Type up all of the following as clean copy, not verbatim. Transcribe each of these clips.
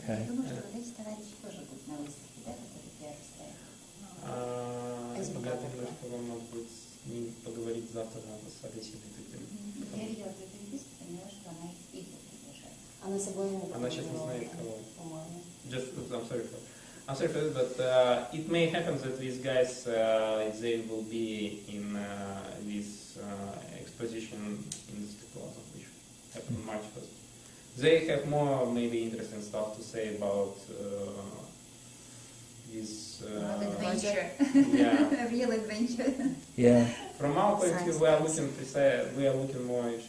Okay. Ребята немножко вам надо будет с ним поговорить завтра, надо с Олесей детективом. Я видела эту переписку, поняла, что она их приглашает. Она собой не Она сейчас не знает кого. по-моему. Just, I'm sorry for that, but it may happen that these guys, they will be in this exposition in the Plaza, which happened March 1st. They have more maybe interesting stuff to say about this Adventure. yeah. A real adventure. Yeah. From our point of view, Science we are base. looking more like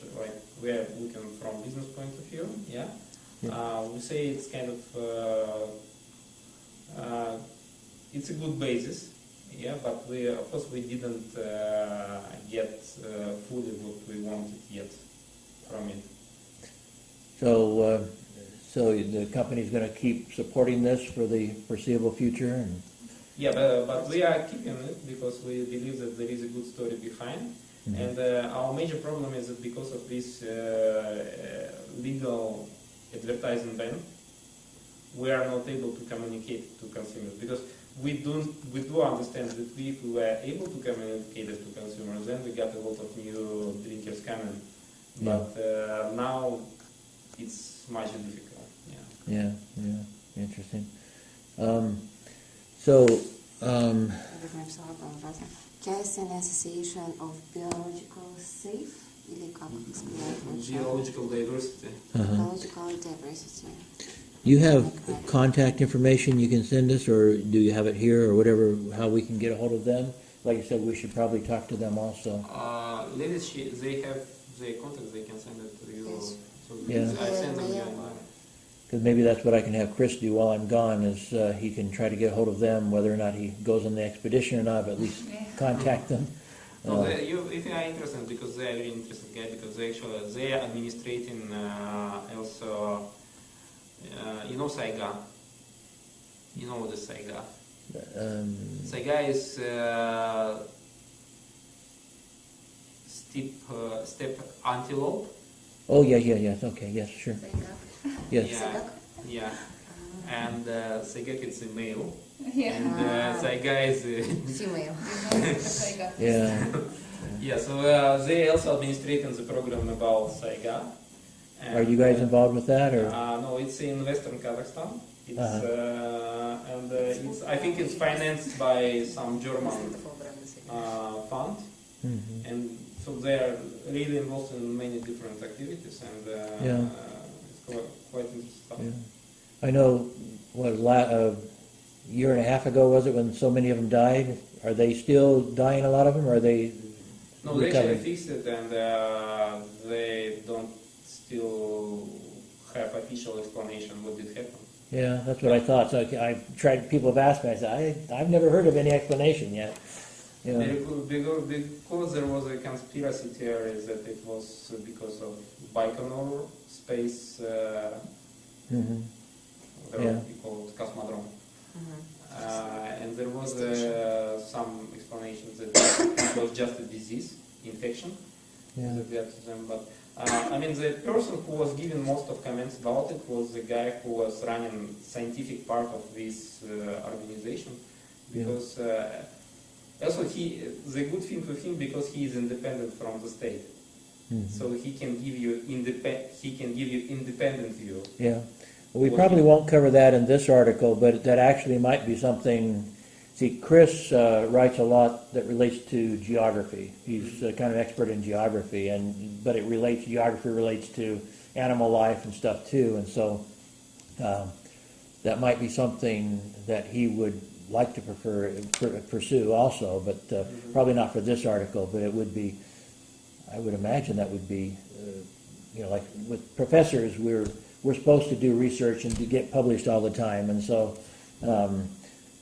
we are looking from business point of view. Yeah. Yeah. We say it's kind of it's a good basis. Yeah, but we of course we didn't get fully what we wanted yet from it. So, so the company's going to keep supporting this for the foreseeable future, and Yeah, but we are keeping it because we believe that there is a good story behind. And our major problem is that because of this legal advertising ban, we are not able to communicate to consumers because we do understand that if we were able to communicate it to consumers, then we got a lot of new drinkers coming. But now it's much difficult. Yeah. yeah, interesting. Я написала там фразу. Частная Association of Biological Safe или как сказать лучше? Biological diversity. Biological Diversity. You have contact information you can send us, or do you have it here, or whatever, how we can get a hold of them? Like I said, we should probably talk to them also. Ladies, they have their contact, they can send it to you. Yes. So Yeah. I send them Yeah. your Because maybe that's what I can have Chris do while I'm gone, is he can try to get a hold of them, whether or not he goes on the expedition or not, but at least contact them. No, if you are interested, because they are really interesting guy, because they are administrating also, you know Saiga. You know what is Saiga? Saiga is steppe antelope. Oh, yeah, okay, yes, sure. Yes. Yeah. And Saigak is a male. Yeah. And Saiga is Female. Yeah. yeah. So they also administrating the program about Saiga. Are you guys involved with that, or? No, it's in Western Kazakhstan. It's and it's, I think it's financed by some German fund, and so they are really involved in many different activities, and it's quite interesting stuff. Yeah. I know, a year and a half ago was it, when so many of them died? Are they still dying, a lot of them, or are they No, they actually recovering? fixed it, and they don't still have official explanation what did happen. Yeah, that's what I thought. So I tried. People have asked me. I said, I've never heard of any explanation yet. You know. Because there was a conspiracy theory that it was because of Baikonur space, whatever we call it, cosmodrome. And there was some explanation that it was just a disease, infection, that got to them. But I mean, the person who was giving most of comments about it was the guy who was running scientific part of this organization, because also the good thing with him, because he is independent from the state, so he can give you independent view. Yeah. Well, we probably won't cover that in this article, but that actually might be something. See, Chris writes a lot that relates to geography. He's kind of expert in geography, but geography relates to animal life and stuff too, and so that might be something that he would like to pursue also, but probably not for this article, but it would be, I would imagine that would be, like with professors, we're supposed to do research and to get published all the time, and so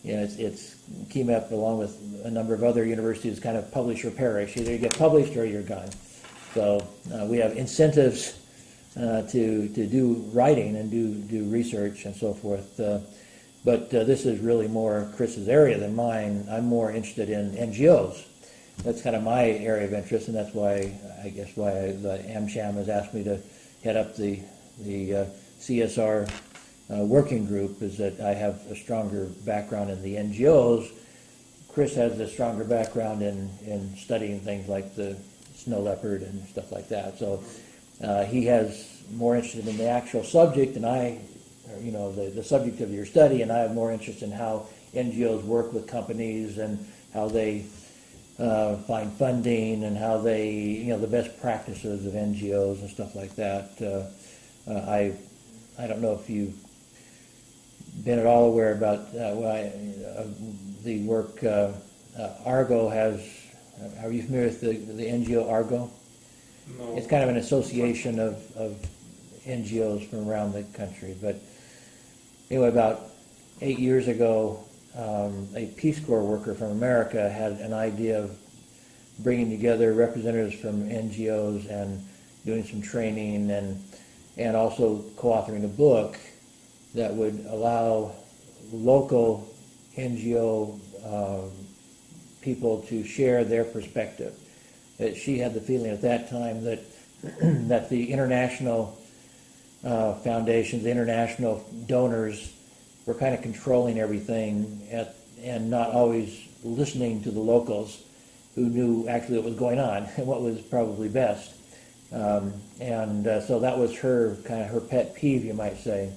it's KEMEP along with a number of other universities kind of publish or perish. Either you get published or you're gone. So we have incentives to do writing and do research and so forth. But this is really more Chris's area than mine. I'm more interested in NGOs. That's kind of my area of interest, and that's why the AmSham has asked me to head up the CSR working group is that I have a stronger background in the NGOs. Chris has a stronger background in studying things like the snow leopard and stuff like that. So he has more interest in the actual subject, and I, you know, the subject of your study, and I have more interest in how NGOs work with companies and how they find funding and how they, you know, the best practices of NGOs and stuff like that. I don't know if you've been at all aware about the work Argo has. Are you familiar with the NGO Argo? No. It's kind of an association of NGOs from around the country. But anyway, about 8 years ago, a Peace Corps worker from America had an idea of bringing together representatives from NGOs and doing some training and also co-authoring a book that would allow local NGO people to share their perspective. That she had the feeling at that time that that the international foundations, the international donors were kind of controlling everything and not always listening to the locals who knew actually what was going on and what was probably best. So that was her kind of her pet peeve, you might say.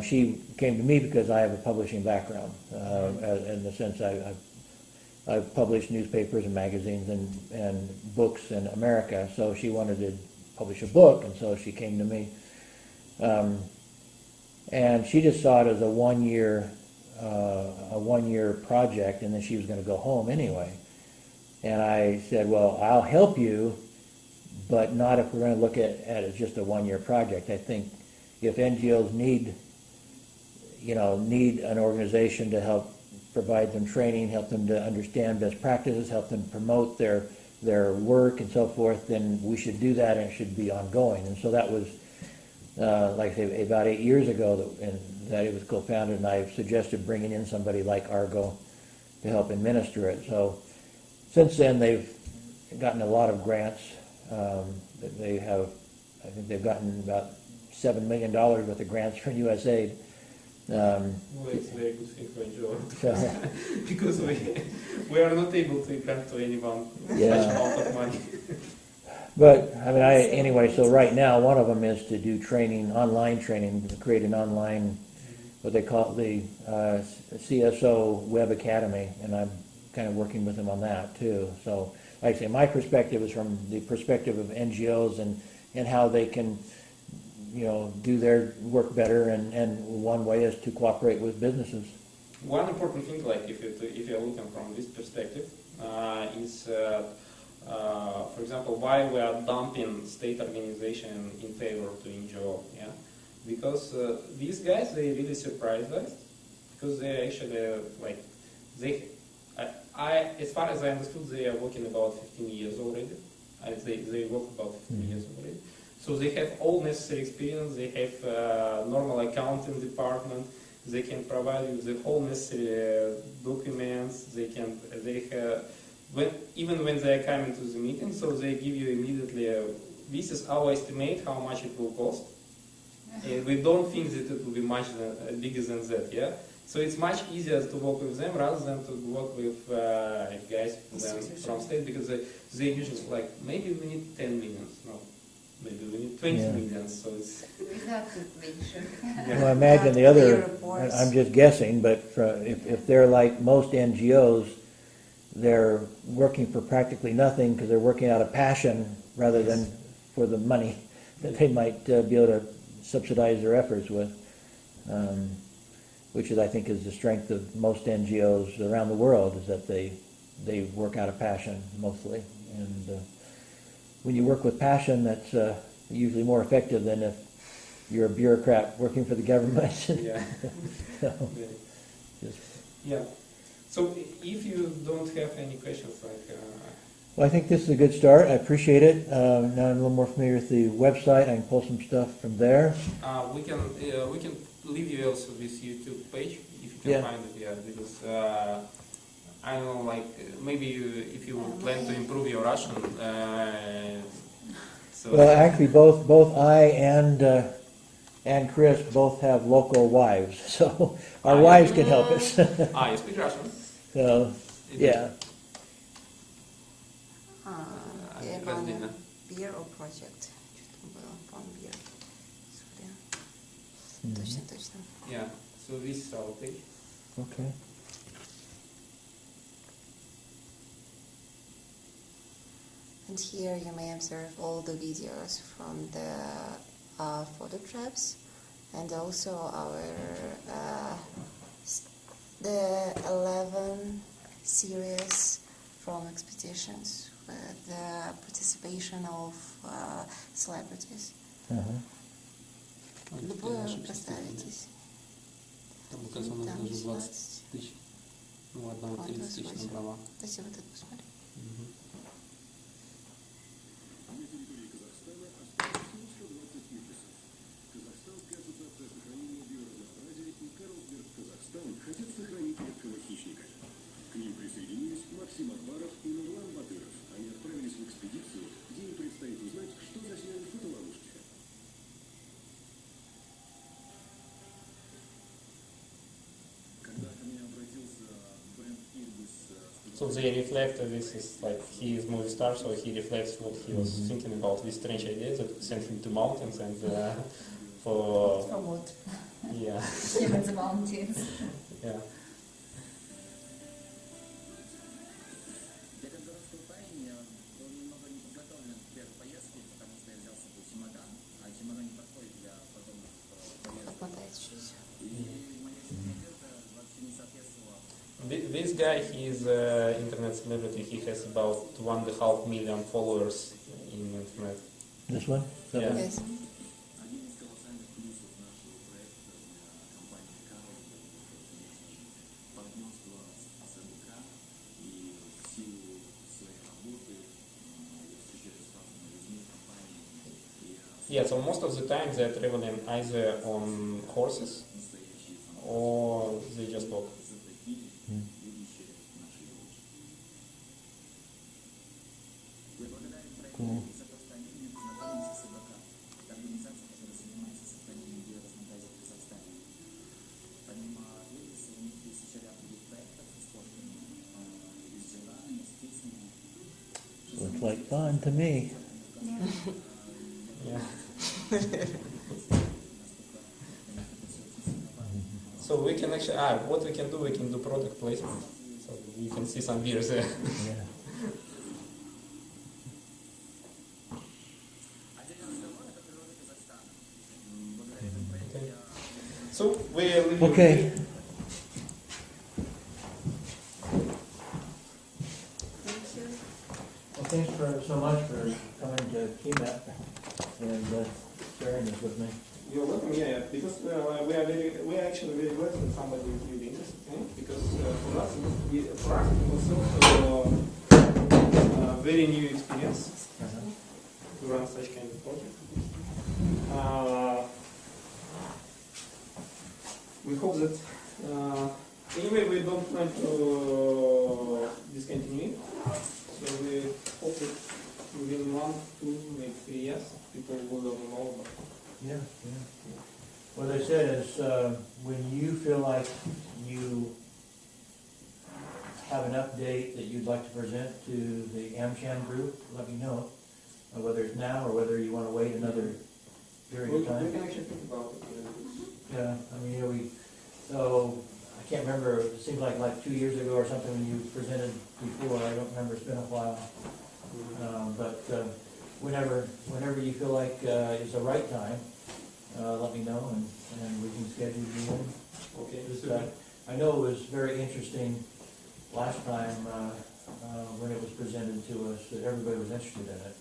She came to me because I have a publishing background, in the sense I've published newspapers and magazines and books in America. So she wanted to publish a book, and so she came to me. And she just saw it as a one-year project, and then she was going to go home anyway. And I said, well, I'll help you, but not if we're going to look at it as just a one-year project. I think if NGOs need an organization to help provide them training, help them to understand best practices, help them promote their work and so forth, then we should do that, and it should be ongoing. And so that was, like I say, about 8 years ago that it was co-founded, and I suggested bringing in somebody like Argo to help administer it. So since then, they've gotten a lot of grants. I think they've gotten about $7 million worth of grants from USAID. Well, it's a very good thing for NGO. So, Because we are not able to grant to anyone Yeah. such amount of money. but I mean, anyway. So right now, one of them is to do training, online training, to create an online, what they call the CSO Web Academy, and I'm kind of working with them on that too. So, like I say, my perspective is from the perspective of NGOs and how they can, do their work better, and one way is to cooperate with businesses. One important thing, like if you're looking from this perspective, is, for example, why we are dumping state organization in favor to NGO. Yeah, because these guys, they really surprised us, because they actually as far as I understood, they are working about 15 years already. They work about 15 years already. So they have all necessary experience. They have normal accounting department. They can provide you the whole necessary documents. Even when they are coming to the meeting, so they give you immediately, this is our estimate how much it will cost. And we don't think that it will be much bigger than that, yeah? So it's much easier to work with them rather than to work with guys from state, because they usually maybe we need 10 millions, no, maybe we need 20 millions, so it's... Without inflation. Well, I imagine the other, reports. I'm just guessing, but if they're like most NGOs, they're working for practically nothing because they're working out of passion rather than for the money that they might be able to subsidize their efforts with, which I think is the strength of most NGOs around the world, is that they work out of passion mostly. And when you work with passion, that's usually more effective than if you're a bureaucrat working for the government. Yeah. So, Yeah. So if you don't have any questions, well, I think this is a good start. I appreciate it. Now I'm a little more familiar with the website. I can pull some stuff from there. we can leave you also this YouTube page if you can find it. Yeah, because I don't know, maybe if you plan to improve your Russian. So Well, actually, both I and Chris both have local wives, so our wives can help us. You speak Russian? So, yeah. Раздельно. Beer or project? Что-то было, по-моему, beer. Точно, точно. Yeah, so this is our page. Okay. And here you may observe all the videos from the photo trips, and also our the 11 series from expeditions with the participation of celebrities. Любое представитесь. Там, оказывается, у нас даже 20 тысяч. Ну, одного 30 тысяч набрала. Давайте вот это посмотрим. Хотят сохранить редкого хищника. К ним присоединились Максим Акбаров и Нурлан Батыров. Они отправились в экспедицию, где им предстоит узнать, что засняли фотоловушки. Когда ко мне обратился бренд Ирбис. So they reflect, this is like, he is movie star, so he reflects what he was thinking about this strange idea that sent him to mountains and for what? yeah. Him in the mountains. Yeah. Я когда рос в Тайне, был немного не подготовлен к первой поездке, потому что я взял с собой чемодан, а чемодан не подходит для подобных поездок. Отмотайте чуть. И моя одежда вообще не соответствовала. This guy, he is an internet celebrity. He has about 1.5 million followers in internet. This one? That Yeah. one? Yes. Один из колоссальных плюсов нашего проекта для компании Carlsberg, конечно же, партнерство с СНК и в силу своей работы я встречаюсь с разными людьми в компании. Yeah, so most of the time they are traveling either on horses Настоящие or they just walk. знатоки, будущее нашей дочери. Я благодарен Cool. проекту за то, что они мне познакомились с СНК. Это организация, которая занимается сохранением биоразнообразия в Казахстане. Помимо Эльбиса, у них есть еще ряд других проектов с кошками, и с джиранами, с птицами. Looks like fun to me. Yeah. So we can actually, what we can do product placement. So you can see some beers there. Yeah. Отдельный разговор — это природа Казахстана. Благодаря этому проекту Okay. я So we are leaving. Okay. Thank you. Well, thanks so much for coming to KeyMap and sharing this with me. You're welcome. Yeah, because we are actually very glad that somebody is really interested in it, because for us it was also very new experience to run such kind of project. We hope that anyway we don't plan to discontinue it, so we hope that within 1, 2, maybe 3 years people will learn more about it. Yeah, yeah. What I said is, when you feel like you have an update that you'd like to present to the AmCham group, let me know, whether it's now or whether you want to wait another period of We time. can actually think about it. Yeah, I mean, so, I can't remember, it seems like 2 years ago or something when you presented before, I don't remember, it's been a while. But whenever you feel like is the right time, let me know and we can schedule you in. Okay. Just, I know it was very interesting last time when it was presented to us that everybody was interested in it.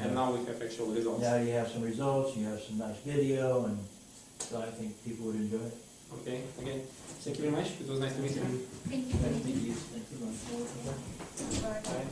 And now we have actual results. Now you have some results, you have some nice video, and so I think people would enjoy it. Okay. Again, thank you very much. It was nice to meet you. Thank you. Nice to meet you. Thank you. Bye. Bye.